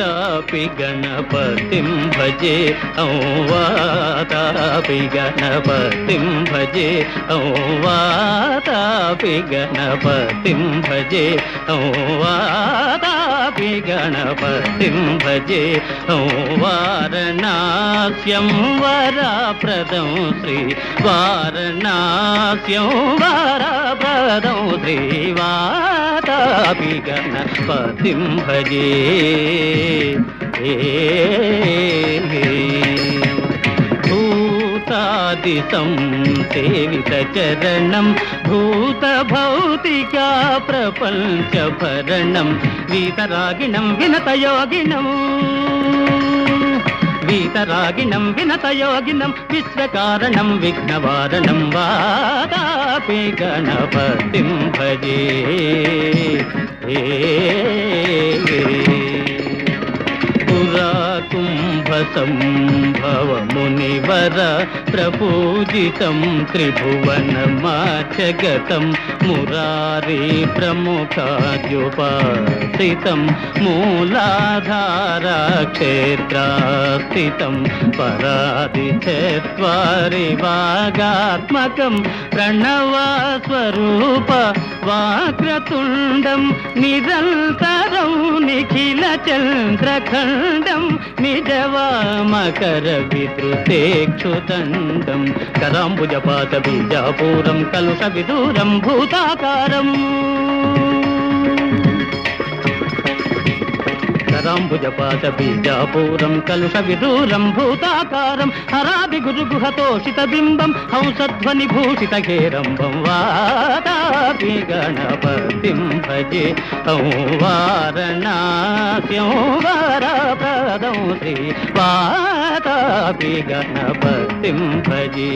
वातापि गणपतिं भजे वातापि गणपतिं भजे वातापि गणपतिं भजे वातापि गणपतिं भजे वारणास्यं वरप्रदं श्री वारणास्यं वरप्रदं श्री वातापि गणपतिं भजे भूतादिशं सेवितचरणं भूतभौतिका प्रपञ्चभरणं वीतरागिणं विनतयोगिनं वीतरागिणं विनतयोगिनं विश्वकारणं विघ्नवारणं वातापि गणपतिं भजे कुम्भसंभव मुनिवर प्रपूजितं त्रिभुवनमाचगतं मुरारी प्रमुखाद्युपासितं मूलाधारा क्षेत्रास्थितं परादिचत्वारि वागात्मकं प्रणवस्वरूप वाक्रतुण्डं निरन्तरं निखिलचन्द्रखण्डं निजवामकरविद्रुतेक्षुदण्डं कराम्बुजपातबीजापूरं कलुषविदूरं भूताकारम् कराम्बुजपातबीजापूरं कलुषविदूरं भूताकारं हरादिगुरुगुहतोषितबिम्बं हंसध्वनिभूषितघेरम्बं वातापि गणपतिं भजे वारणास्यं वरप्रदं श्री वातापि गणपतिं भजे